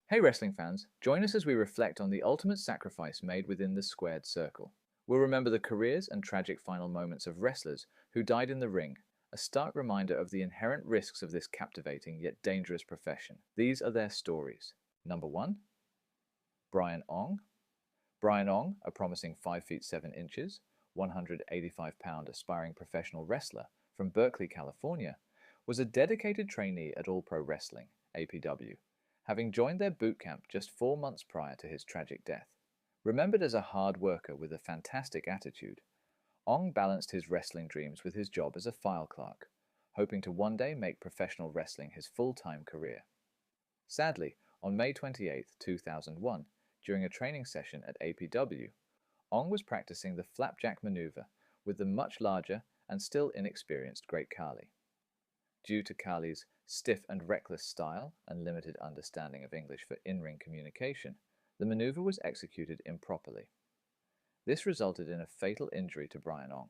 Hey wrestling fans, join us as we reflect on the ultimate sacrifice made within the squared circle. We'll remember the careers and tragic final moments of wrestlers who died in the ring, a stark reminder of the inherent risks of this captivating yet dangerous profession. These are their stories. Number 1. Brian Ong. Brian Ong, a promising 5 feet 7 inches, 185-pound aspiring professional wrestler from Berkeley, California, was a dedicated trainee at All Pro Wrestling, APW, having joined their boot camp just 4 months prior to his tragic death. Remembered as a hard worker with a fantastic attitude, Ong balanced his wrestling dreams with his job as a file clerk, hoping to one day make professional wrestling his full-time career. Sadly, on May 28, 2001, during a training session at APW, Ong was practicing the flapjack maneuver with the much larger and still inexperienced Great Khali. Due to Khali's stiff and reckless style and limited understanding of English for in-ring communication, the maneuver was executed improperly. This resulted in a fatal injury to Brian Ong.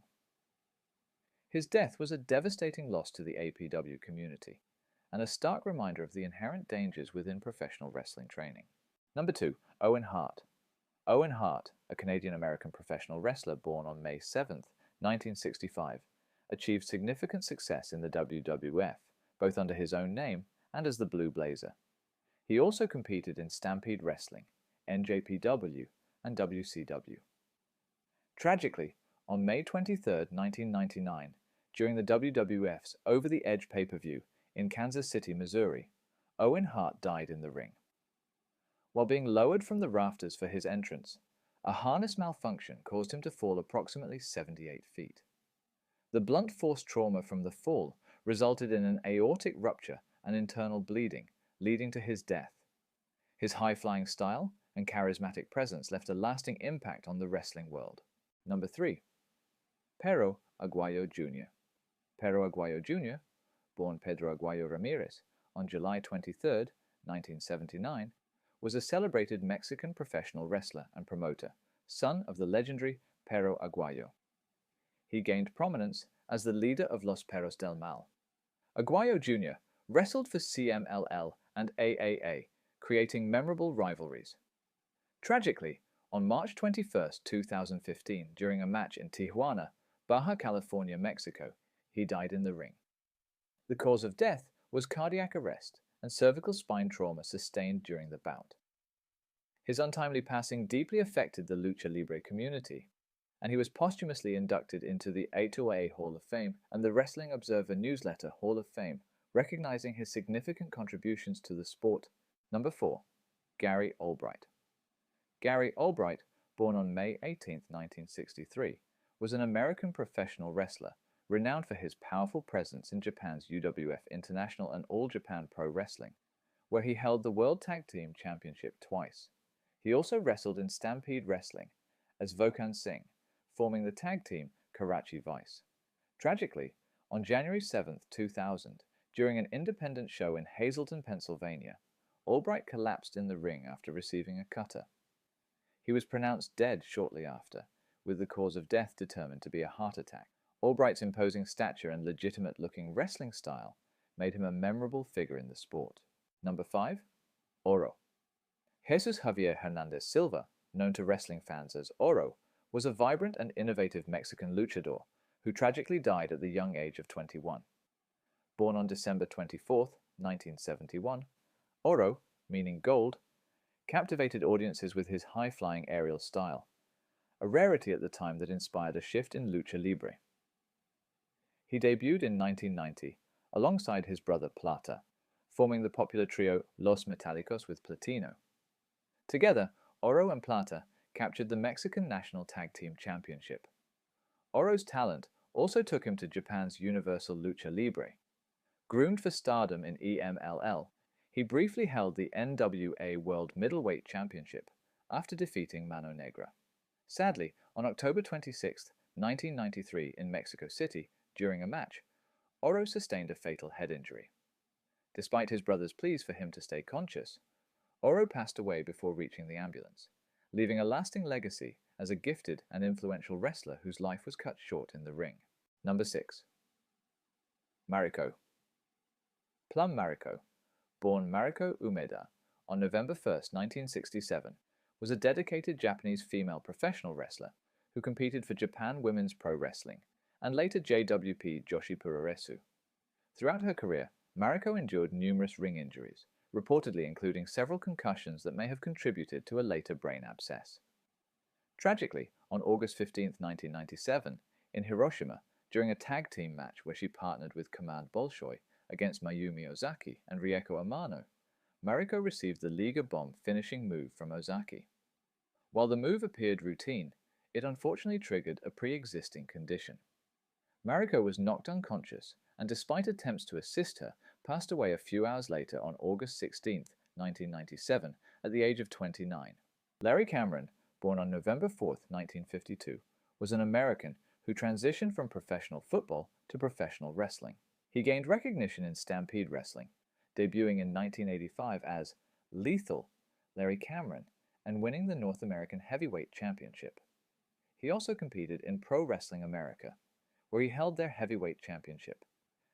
His death was a devastating loss to the APW community, and a stark reminder of the inherent dangers within professional wrestling training. Number 2. Owen Hart. Owen Hart, a Canadian-American professional wrestler born on May 7, 1965, achieved significant success in the WWF, both under his own name and as the Blue Blazer. He also competed in Stampede Wrestling, NJPW, and WCW. Tragically, on May 23, 1999, during the WWF's Over the Edge pay-per-view in Kansas City, Missouri, Owen Hart died in the ring. While being lowered from the rafters for his entrance, a harness malfunction caused him to fall approximately 78 feet. The blunt force trauma from the fall resulted in an aortic rupture and internal bleeding, leading to his death. His high-flying style and charismatic presence left a lasting impact on the wrestling world. Number 3. Pero Aguayo Jr. Pero Aguayo Jr., born Pedro Aguayo Ramirez on July 23, 1979, was a celebrated Mexican professional wrestler and promoter, son of the legendary Pero Aguayo. He gained prominence as the leader of Los Perros del Mal. Aguayo Jr. wrestled for CMLL and AAA, creating memorable rivalries. Tragically, on March 21, 2015, during a match in Tijuana, Baja California, Mexico, he died in the ring. The cause of death was cardiac arrest and cervical spine trauma sustained during the bout. His untimely passing deeply affected the lucha libre community, and he was posthumously inducted into the A2A Hall of Fame and the Wrestling Observer Newsletter Hall of Fame, recognizing his significant contributions to the sport. Number 4. Gary Albright. Gary Albright, born on May 18, 1963, was an American professional wrestler, renowned for his powerful presence in Japan's UWF International and All Japan Pro Wrestling, where he held the World Tag Team Championship twice. He also wrestled in Stampede Wrestling as Vokan Singh, forming the tag team Karachi Vice. Tragically, on January 7, 2000, during an independent show in Hazleton, Pennsylvania, Albright collapsed in the ring after receiving a cutter. He was pronounced dead shortly after, with the cause of death determined to be a heart attack. Albright's imposing stature and legitimate-looking wrestling style made him a memorable figure in the sport. Number 5. Oro. Jesus Javier Hernandez Silva, known to wrestling fans as Oro, was a vibrant and innovative Mexican luchador who tragically died at the young age of 21. Born on December 24, 1971, Oro, meaning gold, captivated audiences with his high-flying aerial style, a rarity at the time that inspired a shift in lucha libre. He debuted in 1990 alongside his brother Plata, forming the popular trio Los Metálicos with Platino. Together, Oro and Plata captured the Mexican National Tag Team Championship. Oro's talent also took him to Japan's Universal Lucha Libre. Groomed for stardom in EMLL, he briefly held the NWA World Middleweight Championship after defeating Mano Negra. Sadly, on October 26, 1993 in Mexico City, during a match, Oro sustained a fatal head injury. Despite his brother's pleas for him to stay conscious, Oro passed away before reaching the ambulance, leaving a lasting legacy as a gifted and influential wrestler whose life was cut short in the ring. Number 6. Marico Plum. Marico, born Marico Umeda on November 1st, 1967, was a dedicated Japanese female professional wrestler who competed for Japan Women's Pro Wrestling and later JWP Joshi Puroresu. Throughout her career, Mariko endured numerous ring injuries, reportedly including several concussions that may have contributed to a later brain abscess. Tragically, on August 15, 1997, in Hiroshima, during a tag team match where she partnered with Command Bolshoi against Mayumi Ozaki and Rieko Amano, Mariko received the Liga Bomb finishing move from Ozaki. While the move appeared routine, it unfortunately triggered a pre-existing condition. Mariko was knocked unconscious and, despite attempts to assist her, passed away a few hours later on August 16, 1997, at the age of 29. Larry Cameron, born on November 4, 1952, was an American who transitioned from professional football to professional wrestling. He gained recognition in Stampede Wrestling, debuting in 1985 as Lethal Larry Cameron and winning the North American Heavyweight Championship. He also competed in Pro Wrestling America, where he held their heavyweight championship,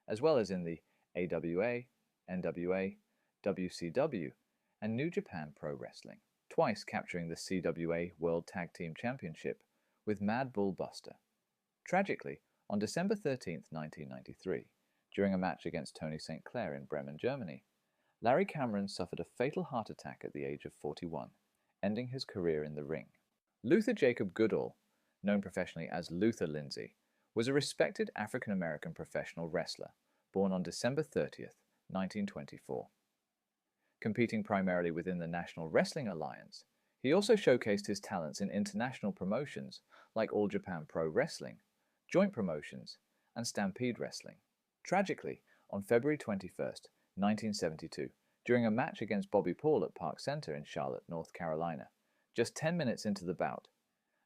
as well as in the AWA, NWA, WCW, and New Japan Pro Wrestling, twice capturing the CWA World Tag Team Championship with Mad Bull Buster. Tragically, on December 13, 1993, during a match against Tony St. Clair in Bremen, Germany, Larry Cameron suffered a fatal heart attack at the age of 41, ending his career in the ring. Luther Jacob Goodall, known professionally as Luther Lindsay, was a respected African-American professional wrestler, born on December 30, 1924. Competing primarily within the National Wrestling Alliance, he also showcased his talents in international promotions like All Japan Pro Wrestling, Joint Promotions, and Stampede Wrestling. Tragically, on February 21, 1972, during a match against Bobby Paul at Park Center in Charlotte, North Carolina, just 10 minutes into the bout,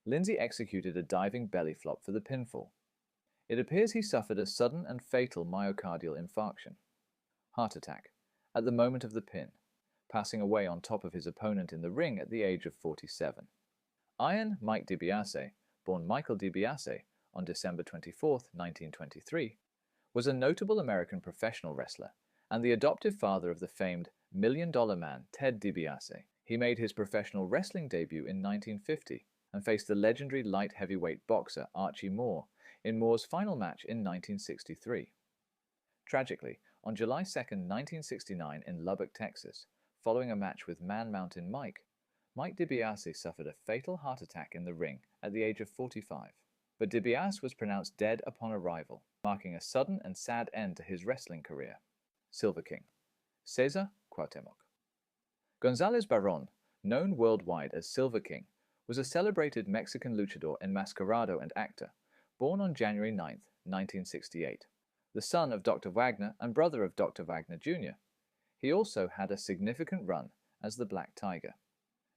Lindsay executed a diving belly flop for the pinfall. It appears he suffered a sudden and fatal myocardial infarction, heart attack, at the moment of the pin, passing away on top of his opponent in the ring at the age of 47. Iron Mike DiBiase, born Michael DiBiase on December 24, 1923, was a notable American professional wrestler and the adoptive father of the famed Million Dollar Man Ted DiBiase. He made his professional wrestling debut in 1950 and faced the legendary light heavyweight boxer Archie Moore in Moore's final match in 1963. Tragically, on July 2, 1969 in Lubbock, Texas, following a match with Man Mountain Mike, Mike DiBiase suffered a fatal heart attack in the ring at the age of 45. But DiBiase was pronounced dead upon arrival, marking a sudden and sad end to his wrestling career. Silver King, Cesar Cuauhtemoc. González Barón, known worldwide as Silver King, was a celebrated Mexican luchador enmascarado and actor, born on January 9, 1968, the son of Dr. Wagner and brother of Dr. Wagner Jr. He also had a significant run as the Black Tiger.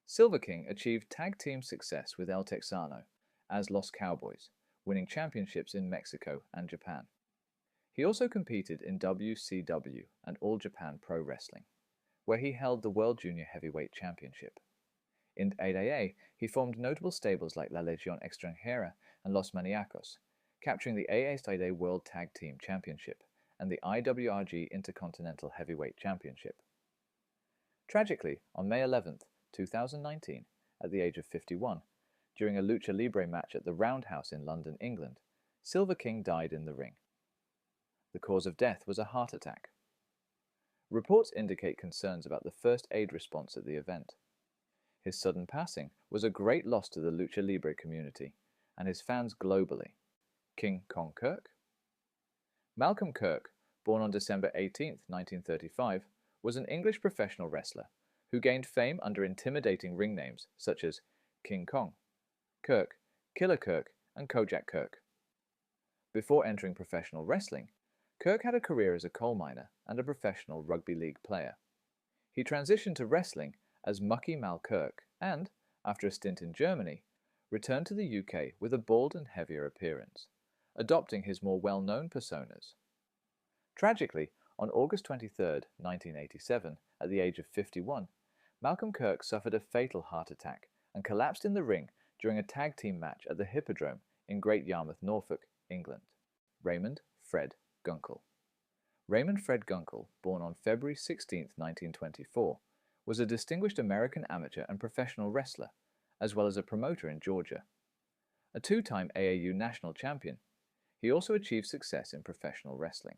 Silver King achieved tag team success with El Texano as Los Cowboys, winning championships in Mexico and Japan. He also competed in WCW and All Japan Pro Wrestling, where he held the World Junior Heavyweight Championship. In AAA, he formed notable stables like La Legión Extranjera and Los Maniacos, capturing the AAA World Tag Team Championship and the IWRG Intercontinental Heavyweight Championship. Tragically, on May 11, 2019, at the age of 51, during a lucha libre match at the Roundhouse in London, England, Silver King died in the ring. The cause of death was a heart attack. Reports indicate concerns about the first aid response at the event. His sudden passing was a great loss to the lucha libre community and his fans globally. King Kong Kirk? Malcolm Kirk, born on December 18, 1935, was an English professional wrestler who gained fame under intimidating ring names such as King Kong, Kirk, Killer Kirk, and Kojak Kirk. Before entering professional wrestling, Kirk had a career as a coal miner and a professional rugby league player. He transitioned to wrestling as Mucky Mal Kirk and, after a stint in Germany, returned to the UK with a bald and heavier appearance, adopting his more well-known personas. Tragically, on August 23, 1987, at the age of 51, Malcolm Kirk suffered a fatal heart attack and collapsed in the ring during a tag team match at the Hippodrome in Great Yarmouth, Norfolk, England. Raymond Fred Gungl. Raymond Fred Gungl, born on February 16, 1924, was a distinguished American amateur and professional wrestler, as well as a promoter in Georgia. A two-time AAU national champion, he also achieved success in professional wrestling,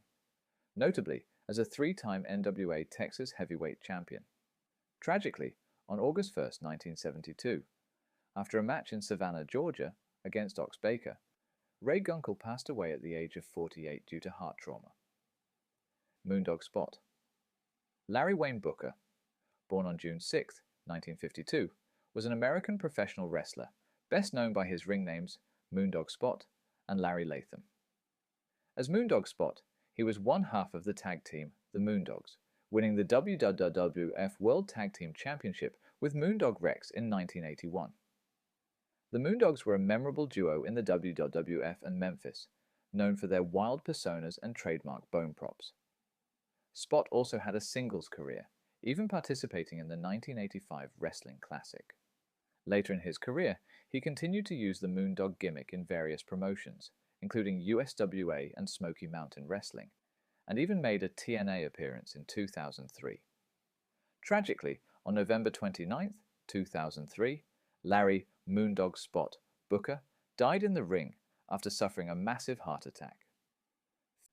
notably as a three-time NWA Texas heavyweight champion. Tragically, on August 1, 1972, after a match in Savannah, Georgia, against Ox Baker, Ray Gungl passed away at the age of 48 due to heart trauma. Moondog Spot. Larry Wayne Booker, born on June 6, 1952, was an American professional wrestler, best known by his ring names Moondog Spot and Larry Latham. As Moondog Spot, he was one half of the tag team, the Moondogs, winning the WWF World Tag Team Championship with Moondog Rex in 1981. The Moondogs were a memorable duo in the WWF and Memphis, known for their wild personas and trademark bone props. Spot also had a singles career, even participating in the 1985 Wrestling Classic. Later in his career, he continued to use the Moondog gimmick in various promotions, including USWA and Smoky Mountain Wrestling, and even made a TNA appearance in 2003. Tragically, on November 29, 2003, Larry Moondog Spot Booker died in the ring after suffering a massive heart attack.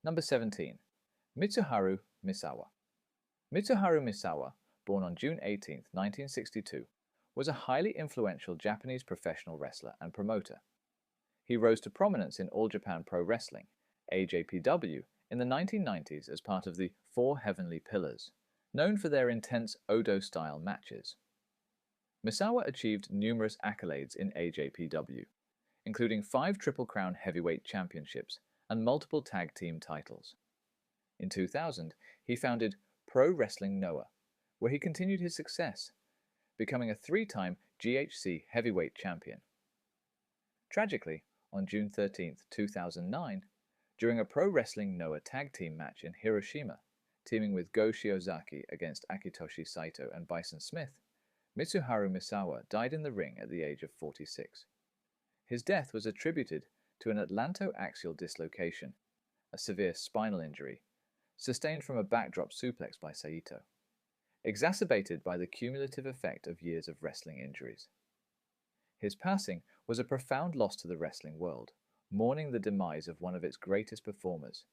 Number 17. Mitsuharu Misawa. Mitsuharu Misawa, born on June 18, 1962, was a highly influential Japanese professional wrestler and promoter. He rose to prominence in All Japan Pro Wrestling, AJPW, in the 1990s as part of the Four Heavenly Pillars, known for their intense Odo-style matches. Misawa achieved numerous accolades in AJPW, including 5 Triple Crown Heavyweight Championships and multiple tag team titles. In 2000, he founded Pro Wrestling Noah, where he continued his success, becoming a 3-time GHC Heavyweight Champion. Tragically, on June 13, 2009, during a Pro Wrestling Noah tag team match in Hiroshima, teaming with Go Shiozaki against Akitoshi Saito and Bison Smith, Mitsuharu Misawa died in the ring at the age of 46. His death was attributed to an atlantoaxial dislocation, a severe spinal injury, sustained from a backdrop suplex by Saito, exacerbated by the cumulative effect of years of wrestling injuries. His passing was a profound loss to the wrestling world, mourning the demise of one of its greatest performers,